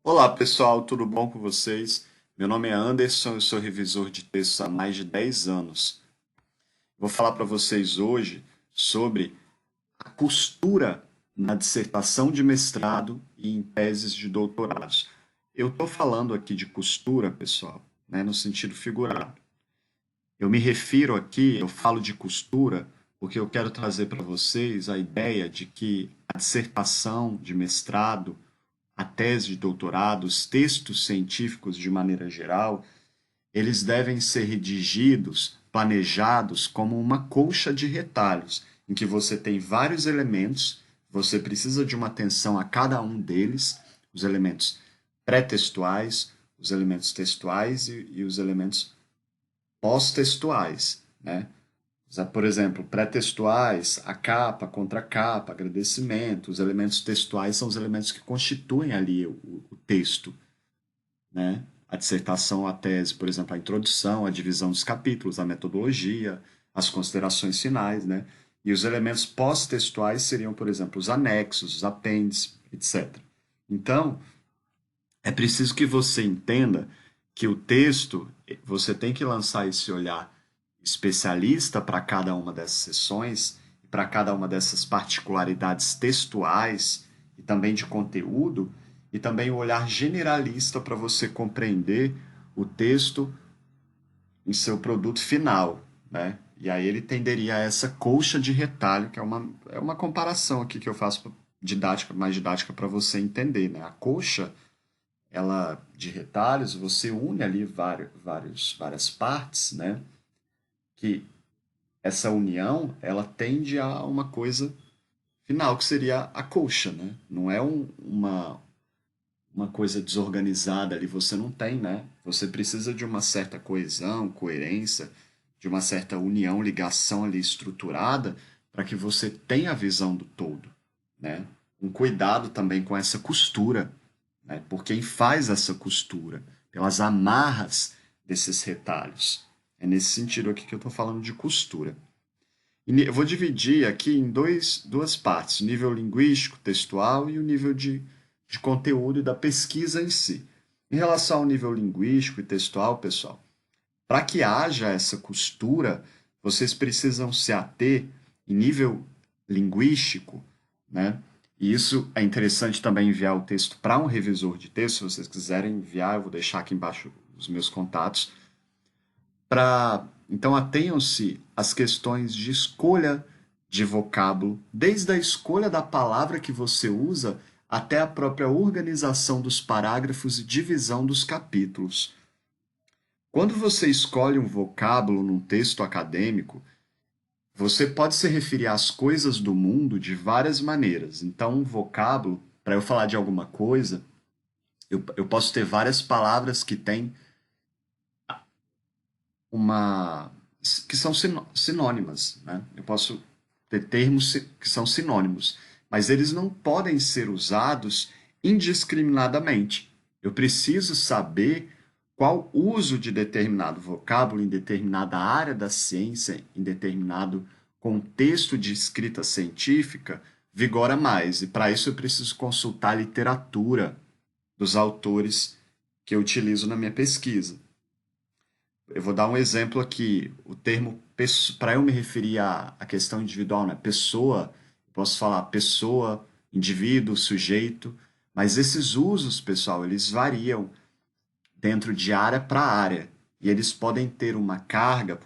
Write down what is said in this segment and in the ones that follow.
Olá pessoal, tudo bom com vocês? Meu nome é Anderson, eu sou revisor de textos há mais de 10 anos. Vou falar para vocês hoje sobre a costura na dissertação de mestrado e em teses de doutorados. Eu estou falando aqui de costura, pessoal, né, no sentido figurado. Eu me refiro aqui, eu falo de costura, porque eu quero trazer para vocês a ideia de que a dissertação de mestrado, a tese de doutorado, os textos científicos de maneira geral, eles devem ser redigidos, planejados como uma colcha de retalhos, em que você tem vários elementos, você precisa de uma atenção a cada um deles, os elementos pré-textuais, os elementos textuais e os elementos pós-textuais, né? Por exemplo, pré-textuais, a capa, contracapa, agradecimento. Os elementos textuais são os elementos que constituem ali o texto, né? A dissertação, a tese, por exemplo, a introdução, a divisão dos capítulos, a metodologia, as considerações finais, né? E os elementos pós-textuais seriam, por exemplo, os anexos, os apêndices, etc. Então, é preciso que você entenda que o texto, você tem que lançar esse olhar especialista para cada uma dessas sessões, para cada uma dessas particularidades textuais e também de conteúdo, e também o olhar generalista para você compreender o texto em seu produto final, né? E aí ele tenderia a essa colcha de retalho, que é uma comparação aqui que eu faço didática, mais didática para você entender, né? A colcha ela de retalhos, você une ali várias partes, né? Que essa união, ela tende a uma coisa final, que seria a colcha, né? Não é uma coisa desorganizada ali, você não tem, né? Você precisa de uma certa coesão, coerência, de uma certa união, ligação ali estruturada, para que você tenha a visão do todo, né? Um cuidado também com essa costura, né? Por quem faz essa costura, pelas amarras desses retalhos. É nesse sentido aqui que eu estou falando de costura. Eu vou dividir aqui em duas partes, o nível linguístico, textual e o nível de conteúdo e da pesquisa em si. Em relação ao nível linguístico e textual, pessoal, para que haja essa costura, vocês precisam se ater em nível linguístico, né? E isso é interessante também enviar o texto para um revisor de texto, se vocês quiserem enviar, eu vou deixar aqui embaixo os meus contatos. Então atenham-se às questões de escolha de vocábulo, desde a escolha da palavra que você usa até a própria organização dos parágrafos e divisão dos capítulos. Quando você escolhe um vocábulo num texto acadêmico, você pode se referir às coisas do mundo de várias maneiras. Então, um vocábulo, para eu falar de alguma coisa, eu posso ter várias palavras que têm uma que são sinônimas, né? Eu posso ter termos que são sinônimos, mas eles não podem ser usados indiscriminadamente. Eu preciso saber qual uso de determinado vocábulo em determinada área da ciência, em determinado contexto de escrita científica, vigora mais. E para isso eu preciso consultar a literatura dos autores que eu utilizo na minha pesquisa. Eu vou dar um exemplo aqui. O termo, para eu me referir à questão individual, né? Pessoa, eu posso falar pessoa, indivíduo, sujeito, mas esses usos, pessoal, eles variam dentro de área para área. E eles podem ter uma carga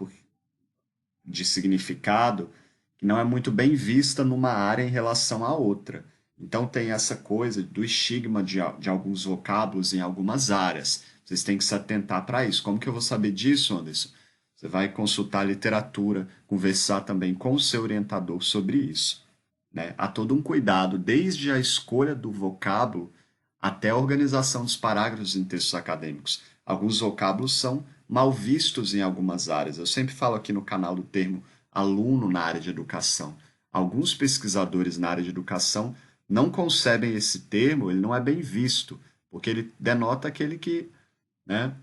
de significado que não é muito bem vista numa área em relação à outra. Então tem essa coisa do estigma de alguns vocábulos em algumas áreas. Vocês têm que se atentar para isso. Como que eu vou saber disso, Anderson? Você vai consultar a literatura, conversar também com o seu orientador sobre isso, né? Há todo um cuidado, desde a escolha do vocábulo até a organização dos parágrafos em textos acadêmicos. Alguns vocábulos são mal vistos em algumas áreas. Eu sempre falo aqui no canal do termo aluno na área de educação. Alguns pesquisadores na área de educação não concebem esse termo, ele não é bem visto, porque ele denota aquele né,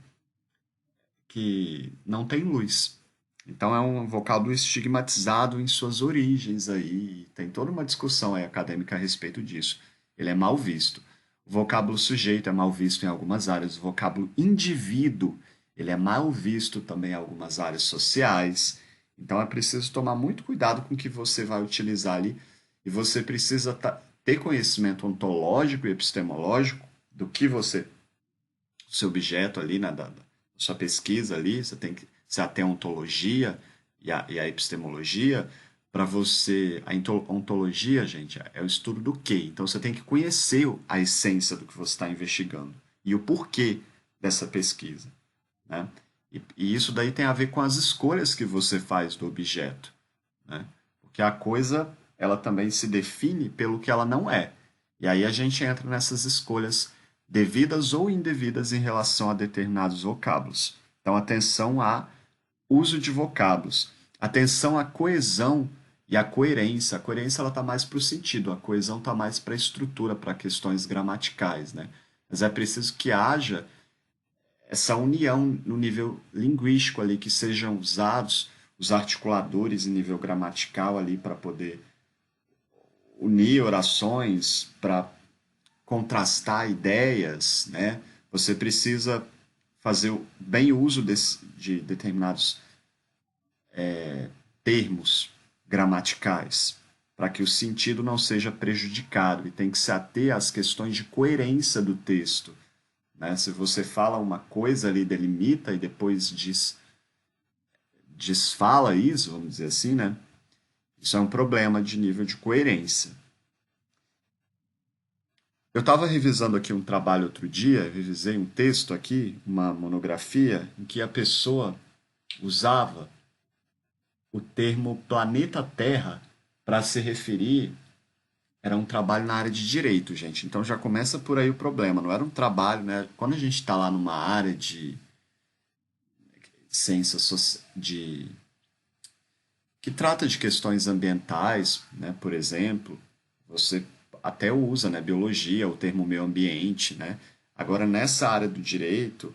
que não tem luz. Então é um vocábulo estigmatizado em suas origens aí, tem toda uma discussão aí acadêmica a respeito disso. Ele é mal visto. O vocábulo sujeito é mal visto em algumas áreas, o vocábulo indivíduo, ele é mal visto também em algumas áreas sociais. Então é preciso tomar muito cuidado com o que você vai utilizar ali e você precisa ter conhecimento ontológico e epistemológico do que você, do seu objeto ali, né, da sua pesquisa ali, você tem que se ater à ontologia e a epistemologia, para você. A ontologia, gente, é o estudo do quê? Então você tem que conhecer a essência do que você está investigando e o porquê dessa pesquisa, né? E isso daí tem a ver com as escolhas que você faz do objeto, né? Porque a coisa, ela também se define pelo que ela não é. E aí a gente entra nessas escolhas devidas ou indevidas em relação a determinados vocábulos. Então, atenção a uso de vocábulos. Atenção à coesão e à coerência. A coerência ela está mais para o sentido, a coesão está mais para a estrutura, para questões gramaticais, né? Mas é preciso que haja essa união no nível linguístico ali, que sejam usados os articuladores em nível gramatical ali para poder unir orações, para contrastar ideias, né? Você precisa fazer bem uso de determinados termos gramaticais, para que o sentido não seja prejudicado e tem que se ater às questões de coerência do texto, né? Se você fala uma coisa ali, delimita e depois desfala isso, vamos dizer assim, né? Isso é um problema de nível de coerência. Eu estava revisando aqui um trabalho outro dia, revisei um texto aqui, uma monografia, em que a pessoa usava o termo planeta Terra para se referir. Era um trabalho na área de direito, gente. Então já começa por aí o problema. Não era um trabalho, né? Quando a gente está lá numa área de ciências de que trata de questões ambientais, né? Por exemplo, você até usa, né? Biologia, o termo meio ambiente, né? Agora nessa área do direito,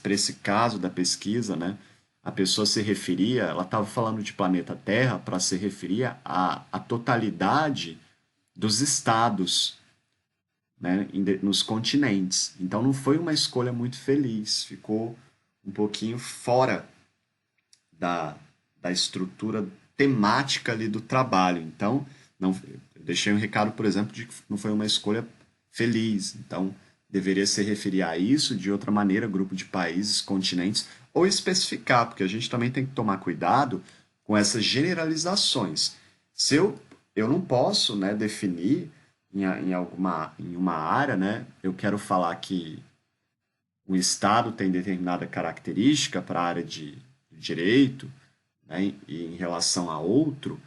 para esse caso da pesquisa, né? A pessoa se referia, ela estava falando de planeta Terra para se referir à totalidade dos estados, né, nos continentes. Então não foi uma escolha muito feliz, ficou um pouquinho fora da, da estrutura temática ali do trabalho. Então, não, eu deixei um recado, por exemplo, de que não foi uma escolha feliz. Então, deveria se referir a isso de outra maneira, grupo de países, continentes, ou especificar, porque a gente também tem que tomar cuidado com essas generalizações. Se eu não posso, né, definir em uma área, né, eu quero falar que o Estado tem determinada característica para a área de direito, né, e em relação a outro,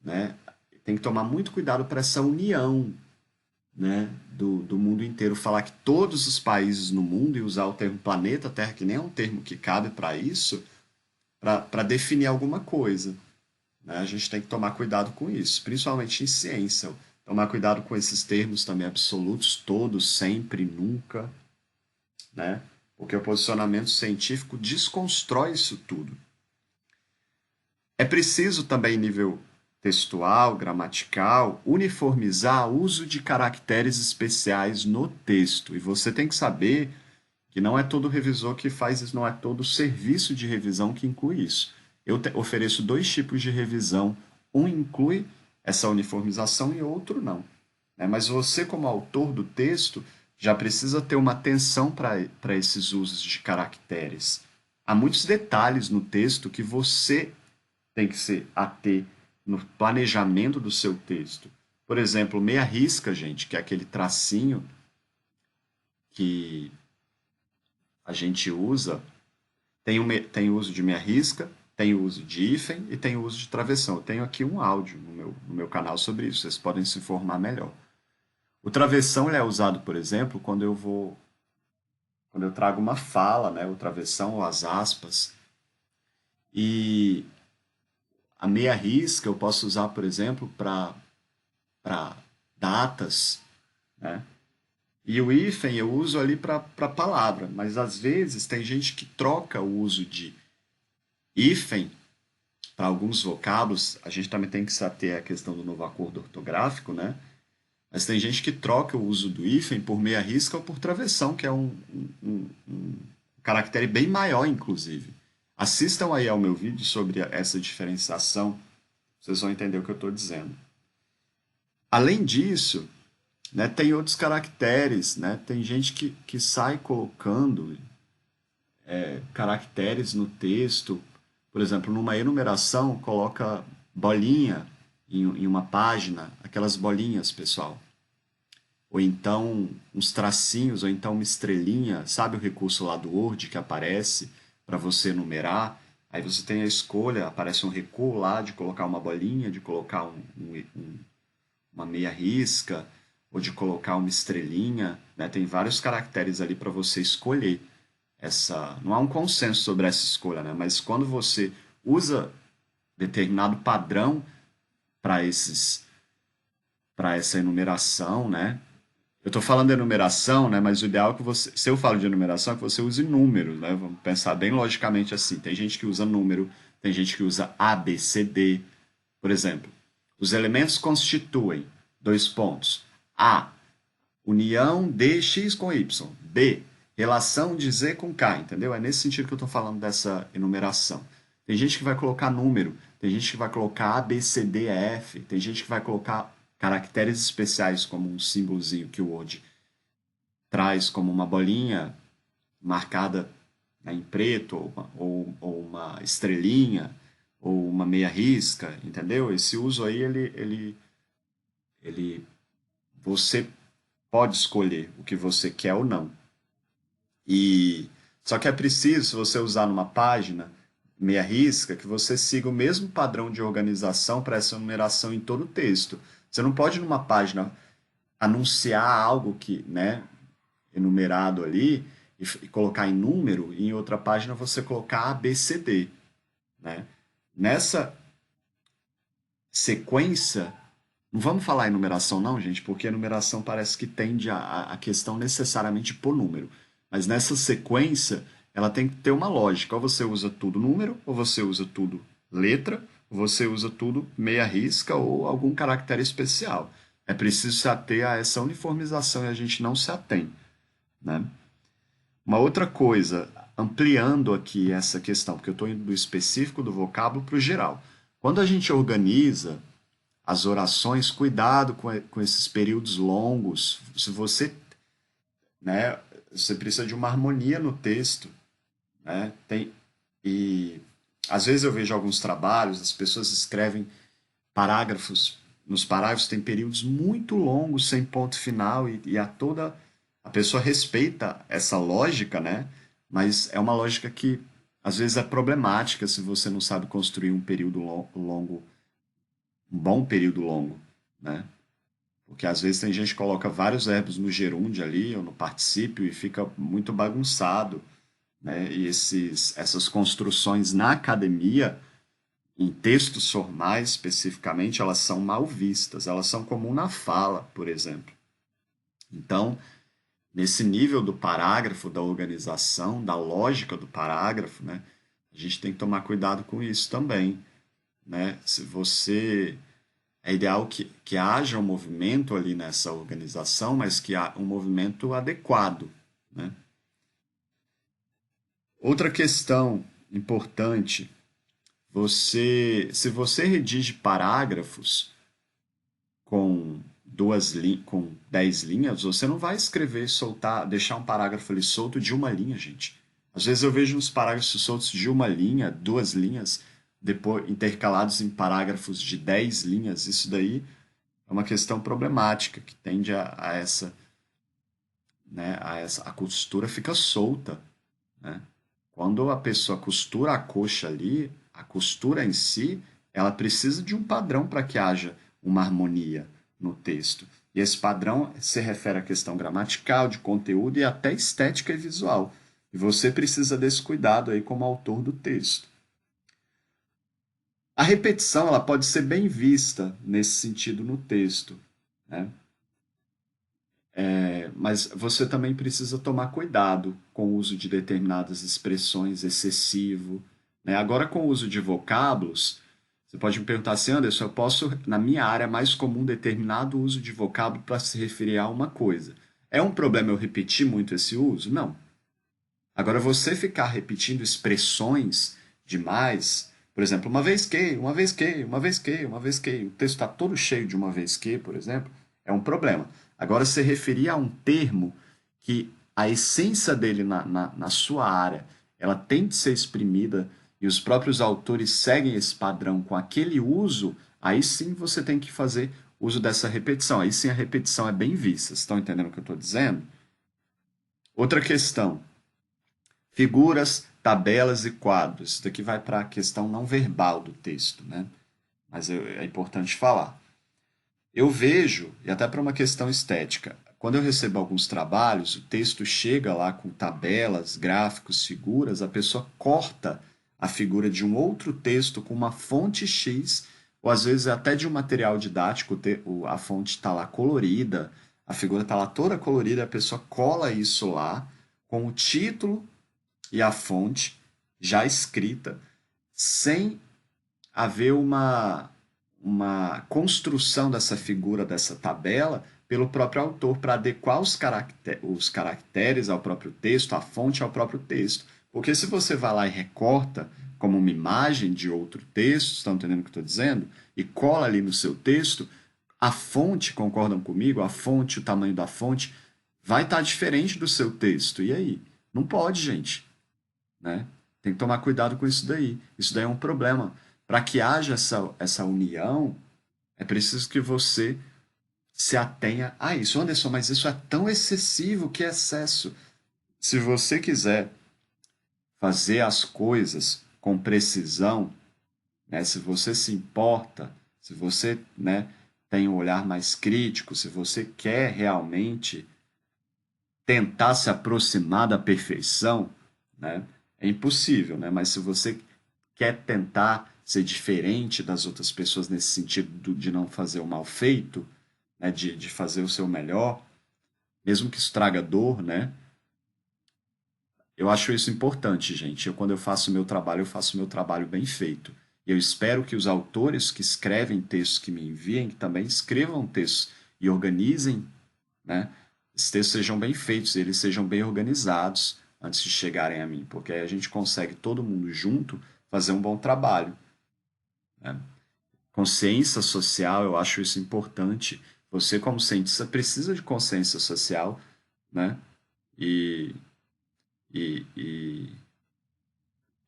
né, tem que tomar muito cuidado para essa união, né, do mundo inteiro. Falar que todos os países no mundo e usar o termo planeta Terra, que nem é um termo que cabe para isso, para definir alguma coisa. Né? A gente tem que tomar cuidado com isso, principalmente em ciência. Tomar cuidado com esses termos também absolutos, todos, sempre, nunca, né? Porque o posicionamento científico desconstrói isso tudo. É preciso também, em nível textual, gramatical, uniformizar o uso de caracteres especiais no texto. E você tem que saber que não é todo revisor que faz isso, não é todo serviço de revisão que inclui isso. Eu ofereço dois tipos de revisão. Um inclui essa uniformização e outro não. Né? Mas você, como autor do texto, já precisa ter uma atenção para esses usos de caracteres. Há muitos detalhes no texto que você tem que se ater no planejamento do seu texto. Por exemplo, meia risca, gente, que é aquele tracinho que a gente usa, tem o uso de meia risca, tem o uso de hífen e tem o uso de travessão. Eu tenho aqui um áudio no meu canal sobre isso, vocês podem se informar melhor. O travessão ele é usado, por exemplo, quando eu trago uma fala, né, o travessão ou as aspas, e a meia risca eu posso usar, por exemplo, para datas, né? E o hífen eu uso ali para palavra, mas às vezes tem gente que troca o uso de hífen para alguns vocábulos. A gente também tem que se ater à questão do novo acordo ortográfico, né? Mas tem gente que troca o uso do hífen por meia risca ou por travessão, que é um caractere bem maior, inclusive. Assistam aí ao meu vídeo sobre essa diferenciação, vocês vão entender o que eu estou dizendo. Além disso, né, tem outros caracteres, né? Tem gente que sai colocando caracteres no texto. Por exemplo, numa enumeração, coloca bolinha em uma página, aquelas bolinhas, pessoal. Ou então uns tracinhos, ou então uma estrelinha, sabe o recurso lá do Word que aparece para você numerar? Aí você tem a escolha, aparece um recuo lá de colocar uma bolinha, de colocar uma meia risca, ou de colocar uma estrelinha, né? Tem vários caracteres ali para você escolher. Não há um consenso sobre essa escolha, né? Mas quando você usa determinado padrão para essa enumeração, né? Eu estou falando de enumeração, né? Mas o ideal é que você, se eu falo de enumeração, é que você use números, né? Vamos pensar bem logicamente assim. Tem gente que usa número, tem gente que usa A, B, C, D. Por exemplo, os elementos constituem dois pontos. A, união de x com y. B, relação de z com k, entendeu? É nesse sentido que eu estou falando dessa enumeração. Tem gente que vai colocar número, tem gente que vai colocar A, B, C, D, E, F, tem gente que vai colocar caracteres especiais, como um símbolozinho que o Word traz, como uma bolinha marcada, né, em preto, ou uma estrelinha, ou uma meia risca, entendeu? Esse uso aí, ele, você pode escolher o que você quer ou não. E só que é preciso, se você usar numa página meia risca, que você siga o mesmo padrão de organização para essa numeração em todo o texto. Você não pode numa página anunciar algo que, né, enumerado ali e colocar em número, e em outra página você colocar A, B, C, D, né? Nessa sequência, não vamos falar em numeração não, gente, porque a numeração parece que tende a questão necessariamente por número. Mas nessa sequência, ela tem que ter uma lógica. Ou você usa tudo número, ou você usa tudo letra, ou você usa tudo meia risca ou algum caractere especial. É preciso se ater a essa uniformização e a gente não se atém, né? Uma outra coisa, ampliando aqui essa questão, porque eu estou indo do específico do vocábulo para o geral. Quando a gente organiza as orações, cuidado com esses períodos longos. Se você, né, você precisa de uma harmonia no texto, né? E às vezes eu vejo alguns trabalhos, as pessoas escrevem parágrafos, nos parágrafos tem períodos muito longos sem ponto final e a pessoa respeita essa lógica, né? Mas é uma lógica que às vezes é problemática se você não sabe construir um período longo, um bom período longo, né? Porque às vezes tem gente que coloca vários verbos no gerúndio ali ou no particípio e fica muito bagunçado, né? E essas construções na academia, em textos formais especificamente, elas são mal vistas, elas são comum na fala, por exemplo. Então, nesse nível do parágrafo, da organização, da lógica do parágrafo, né? A gente tem que tomar cuidado com isso também, né? Se você É ideal que haja um movimento ali nessa organização, mas que há um movimento adequado, né? Outra questão importante, se você redige parágrafos com com 10 linhas, você não vai escrever, soltar, deixar um parágrafo ali solto de uma linha, gente. Às vezes eu vejo uns parágrafos soltos de uma linha, duas linhas, depois intercalados em parágrafos de 10 linhas. Isso daí é uma questão problemática que tende a essa, né, a costura fica solta, né? Quando a pessoa costura a coxa ali, a costura em si, ela precisa de um padrão para que haja uma harmonia no texto. E esse padrão se refere à questão gramatical, de conteúdo e até estética e visual. E você precisa desse cuidado aí como autor do texto. A repetição ela pode ser bem vista nesse sentido no texto, né? Mas você também precisa tomar cuidado com o uso de determinadas expressões excessivo, né? Agora, com o uso de vocábulos, Você pode me perguntar assim, Anderson, eu posso, na minha área, é mais comum determinado uso de vocábulo para se referir a uma coisa. É um problema eu repetir muito esse uso? Não. Agora, você ficar repetindo expressões demais, por exemplo, uma vez que, uma vez que, uma vez que, uma vez que, o texto está todo cheio de uma vez que, por exemplo, é um problema. Agora, se referir a um termo que a essência dele na sua área, ela tem de ser exprimida e os próprios autores seguem esse padrão com aquele uso, aí sim você tem que fazer uso dessa repetição. Aí sim a repetição é bem vista. Vocês estão entendendo o que eu estou dizendo? Outra questão. Figuras, tabelas e quadros. Isso daqui vai para a questão não verbal do texto, né? Mas é importante falar. Eu vejo, e até para uma questão estética, quando eu recebo alguns trabalhos, o texto chega lá com tabelas, gráficos, figuras, a pessoa corta a figura de um outro texto com uma fonte X, ou às vezes até de um material didático, a fonte está lá colorida, a figura está lá toda colorida, a pessoa cola isso lá com o título e a fonte já escrita, sem haver uma construção dessa figura, dessa tabela, pelo próprio autor, para adequar os caracteres ao próprio texto, a fonte ao próprio texto. Porque se você vai lá e recorta como uma imagem de outro texto, estão entendendo o que eu estou dizendo? E cola ali no seu texto, a fonte, concordam comigo? A fonte, o tamanho da fonte, vai estar diferente do seu texto. E aí? Não pode, gente, né? Tem que tomar cuidado com isso daí. Isso daí é um problema. Para que haja essa união, é preciso que você se atenha a isso. Anderson, mas isso é tão excessivo, que excesso. Se você quiser fazer as coisas com precisão, né, se você se importa, se você, né, tem um olhar mais crítico, se você quer realmente tentar se aproximar da perfeição, né, é impossível, né? Mas se você quer tentar ser diferente das outras pessoas nesse sentido de não fazer o mal feito, né, de fazer o seu melhor, mesmo que isso traga dor, né? Eu acho isso importante, gente. Quando eu faço o meu trabalho, eu faço o meu trabalho bem feito. E eu espero que os autores que escrevem textos que me enviem, que também escrevam textos e organizem, né? Esses textos sejam bem feitos, eles sejam bem organizados antes de chegarem a mim, porque aí a gente consegue todo mundo junto fazer um bom trabalho, né? Consciência social, eu acho isso importante. Você, como cientista, precisa de consciência social, né? E, e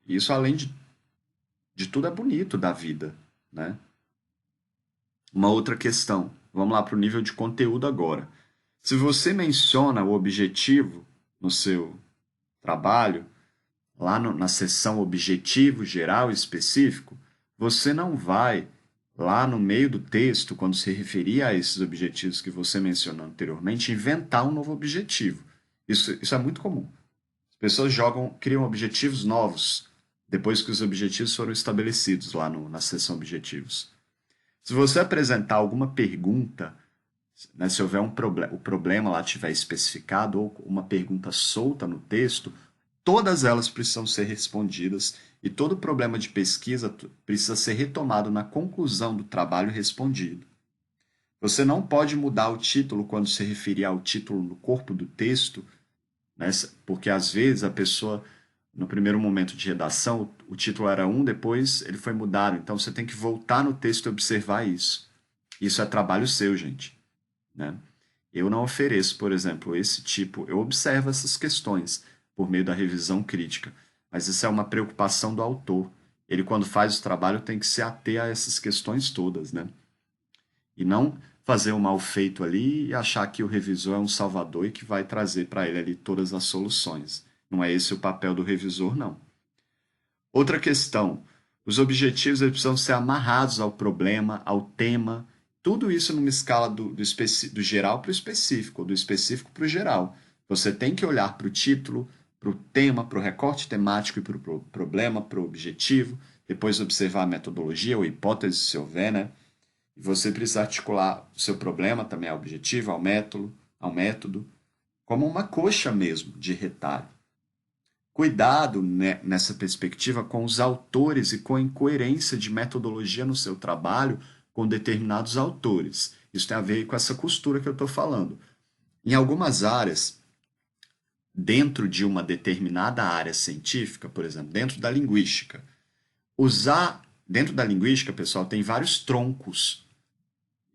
isso, além de tudo, é bonito da vida, né? Uma outra questão. Vamos lá para o nível de conteúdo agora. Se você menciona o objetivo no seu trabalho, lá na seção objetivo, geral e específico, você não vai lá no meio do texto, quando se referir a esses objetivos que você mencionou anteriormente, inventar um novo objetivo. Isso é muito comum. As pessoas criam objetivos novos depois que os objetivos foram estabelecidos lá na seção objetivos. Se você apresentar alguma pergunta, né, se houver o problema lá tiver especificado ou uma pergunta solta no texto, todas elas precisam ser respondidas e todo problema de pesquisa precisa ser retomado na conclusão do trabalho respondido. Você não pode mudar o título quando se referir ao título no corpo do texto, né, porque às vezes a pessoa, no primeiro momento de redação, o título era um, depois ele foi mudado. Então você tem que voltar no texto e observar isso. Isso é trabalho seu, gente, né? Eu não ofereço, por exemplo, esse tipo. Eu observo essas questões por meio da revisão crítica, mas isso é uma preocupação do autor. Ele, quando faz o trabalho, tem que se ater a essas questões todas, né? E não fazer um mal feito ali e achar que o revisor é um salvador e que vai trazer para ele ali todas as soluções. Não é esse o papel do revisor, não. Outra questão, os objetivos eles precisam ser amarrados ao problema, ao tema, tudo isso numa escala do geral para o específico, do específico para o geral. Você tem que olhar para o título, para o tema, para o recorte temático e para o problema, para o objetivo, depois observar a metodologia ou hipótese, se houver, né? E você precisa articular o seu problema também ao objetivo, ao método, como uma coxa mesmo de retalho. Cuidado, né, nessa perspectiva com os autores e com a incoerência de metodologia no seu trabalho com determinados autores. Isso tem a ver com essa costura que eu estou falando. Em algumas áreas, dentro de uma determinada área científica, por exemplo, dentro da linguística, dentro da linguística, pessoal, tem vários troncos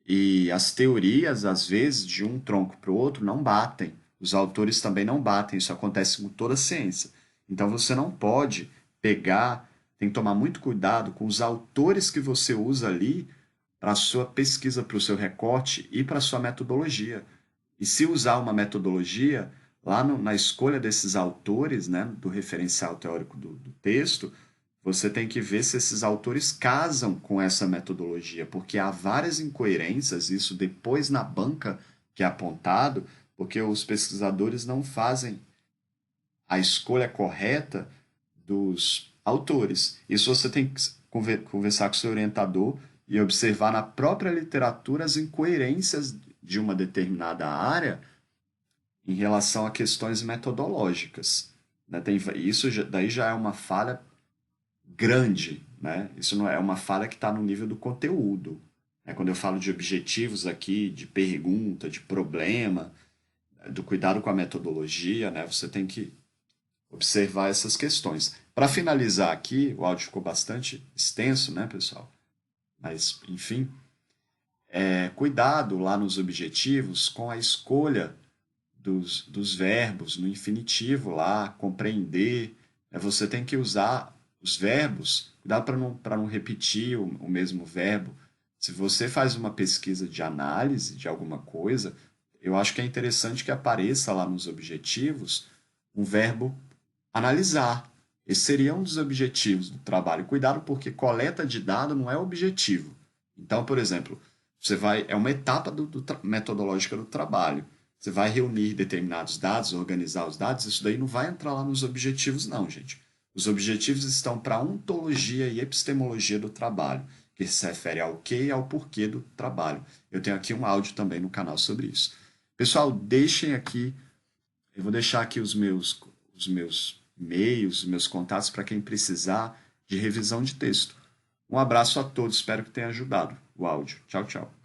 e as teorias, às vezes, de um tronco para o outro não batem. Os autores também não batem. Isso acontece com toda a ciência. Então você não pode pegar, tem que tomar muito cuidado com os autores que você usa ali para a sua pesquisa, para o seu recorte e para a sua metodologia. E se usar uma metodologia, lá na escolha desses autores, né, do referencial teórico do texto, você tem que ver se esses autores casam com essa metodologia, porque há várias incoerências, isso depois na banca que é apontado, porque os pesquisadores não fazem a escolha correta dos autores. Isso você tem que conversar com o seu orientador e observar na própria literatura as incoerências de uma determinada área em relação a questões metodológicas. Né? Isso daí já é uma falha grande, né? Isso não é uma falha que está no nível do conteúdo. Né? Quando eu falo de objetivos aqui, de pergunta, de problema, do cuidado com a metodologia, né? Você tem que observar essas questões. Para finalizar aqui, o áudio ficou bastante extenso, né, pessoal? Mas, enfim, cuidado lá nos objetivos com a escolha dos verbos no infinitivo lá, compreender. Você tem que usar os verbos, cuidado para não repetir o mesmo verbo. Se você faz uma pesquisa de análise de alguma coisa, eu acho que é interessante que apareça lá nos objetivos um verbo analisar. Esse seria um dos objetivos do trabalho. Cuidado porque coleta de dado não é objetivo. Então, por exemplo, é uma etapa metodológica do trabalho. Você vai reunir determinados dados, organizar os dados, isso daí não vai entrar lá nos objetivos, não, gente. Os objetivos estão para a ontologia e epistemologia do trabalho, que se refere ao que e ao porquê do trabalho. Eu tenho aqui um áudio também no canal sobre isso. Pessoal, deixem aqui, eu vou deixar aqui os meus e-mails, os meus contatos para quem precisar de revisão de texto. Um abraço a todos, espero que tenha ajudado o áudio. Tchau, tchau.